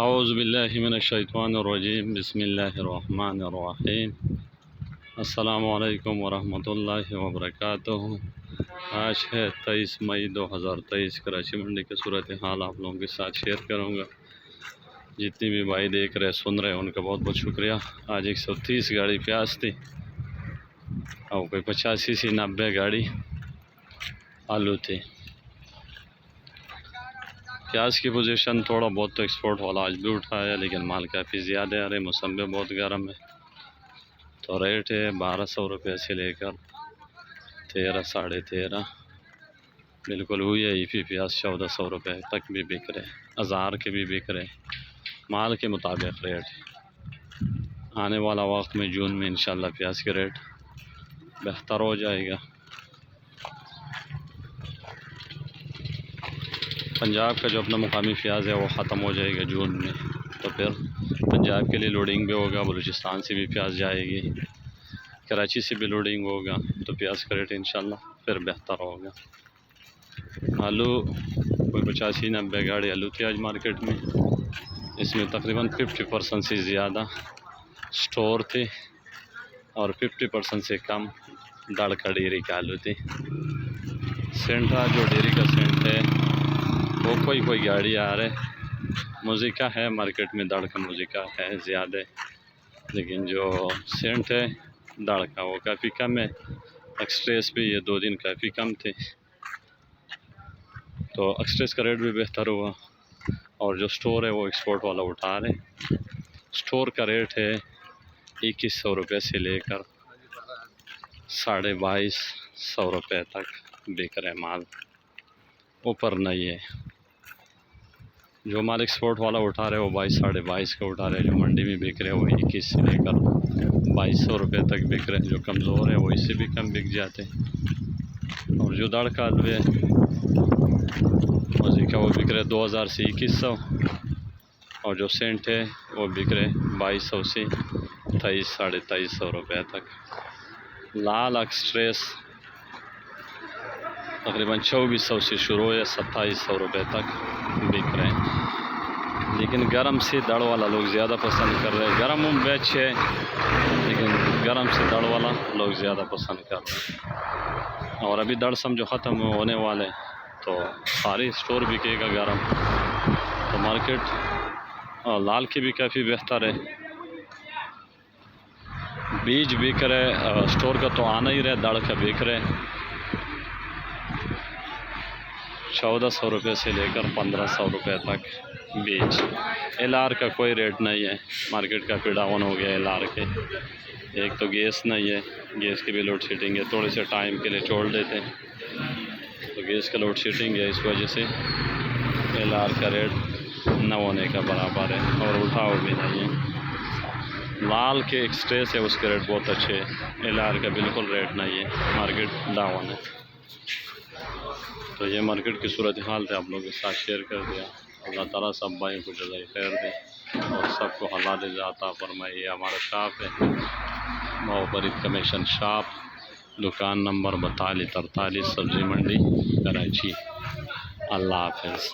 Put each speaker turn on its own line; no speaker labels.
اعوذ باللہ من الشیطان الرجیم بسم اللہ الرحمن الرحیم السلام علیکم ورحمۃ اللہ وبرکاتہ۔ آج ہے 23 مئی 2023۔ کراچی منڈی کی صورتحال آپ لوگوں کے ساتھ شیئر کروں گا۔ جتنی بھی بھائی دیکھ رہے سن رہے ان کا بہت بہت شکریہ۔ آج 130 گاڑی پیاز تھی اور کوئی 85 سے 90 گاڑی آلو تھی۔ پیاز کی پوزیشن تھوڑا بہت تو ایکسپورٹ والا آج بھی اٹھا ہے، لیکن مال کافی زیادہ آ رہے۔ موسم بھی بہت گرم ہے، تو ریٹ ہے 1200 روپے سے لے کر 13 ساڑھے 13، بالکل ہوئی ہے۔ ایفی پیاز 1400 روپے تک بھی بک رہے، 1000 کے بھی بک رہے، مال کے مطابق ریٹ ہے۔ آنے والا وقت میں جون میں انشاءاللہ پیاز کے ریٹ بہتر ہو جائے گا۔ پنجاب کا جو اپنا مقامی پیاز ہے وہ ختم ہو جائے گا جون میں، تو پھر پنجاب کے لیے لوڈنگ بھی ہوگا، بلوچستان سے بھی پیاز جائے گی، کراچی سے بھی لوڈنگ ہوگا، تو پیاز کا ریٹ انشاءاللہ پھر بہتر ہوگا۔ آلو کوئی 85-90 گاڑی آلو تھی آج مارکیٹ میں، اس میں تقریباً 50% سے زیادہ سٹور تھے اور 50% سے کم دڑ کا ڈیری کا آلو تھی۔ سینٹرا جو ڈیری کا سینٹ ہے وہ کوئی گاڑی آ رہے، موزیکا ہے مارکیٹ میں، دڑ کا موزیکا ہے زیادہ، لیکن جو سینٹ ہے دڑ کا وہ کافی کم ہے۔ ایکسپریس بھی یہ 2 دن کافی کم تھے، تو ایکسپریس کا ریٹ بھی بہتر ہوا، اور جو سٹور ہے وہ ایکسپورٹ والا اٹھا رہے۔ سٹور کا ریٹ ہے 2100 روپے سے لے کر 2250 روپے تک بک رہے مال، اوپر نہیں ہے۔ جو مال ایکسپورٹ والا اٹھا رہے وہ 2200-2250 کا اٹھا رہے، جو منڈی میں بک رہے وہ 21 سے لے کر 2200 روپے تک بک رہے۔ جو کمزور ہے وہ اس سے بھی کم بک جاتے، اور جو دڑ کا آلو ہے موزیکا وہ بک رہے 2000 سے 2100، اور جو سینٹ ہے وہ بک رہے 2200 سے 2300-2350 روپے تک۔ لال ایکسپریس تقریباً 2400 سے شروع ہے، 2700 روپے تک بک رہے ہیں، لیکن گرم سے دڑ والا لوگ زیادہ پسند کر رہے ہیں۔ گرم بیچ ہے، لیکن گرم سے دڑ والا لوگ زیادہ پسند کر رہے ہیں، اور ابھی دڑ سمجھو ختم ہونے والے، تو سارے سٹور بکے گا گرم، تو مارکیٹ لال کی بھی کافی بہتر ہے۔ بیج بک رہے، سٹور کا تو آنا ہی رہے، دڑ کا بک رہے 1400 روپے سے لے کر 1500 روپے تک بیج۔ ایل آر کا کوئی ریٹ نہیں ہے، مارکیٹ کا ڈاؤن ہو گیا ایل آر کے۔ ایک تو گیس نہیں ہے، گیس کی بھی لوڈ شیڈنگ ہے، تھوڑے سے ٹائم کے لیے چھوڑ دیتے ہیں، تو گیس کا لوڈ شیڈنگ ہے، اس وجہ سے ایل آر کا ریٹ نہ ہونے کا برابر ہے، اور اٹھاؤ بھی نہیں ہے۔ لال کے ایکسپریس ہے، اس کے ریٹ بہت اچھے ہیں، ایل آر کا بالکل ریٹ نہیں ہے، مارکیٹ ڈاؤن ہے۔ تو یہ مارکیٹ کی صورتحال تھے، آپ لوگوں کے ساتھ شیئر کر دیا۔ اللہ تعالیٰ سب بھائی کو جزائے خیر دے، اور سب کو حلال عطا فرمائے۔ یہ ہمارا شاپ ہے، موبرد کمیشن شاپ، دکان نمبر 4243، سبزی منڈی کراچی۔ اللہ حافظ۔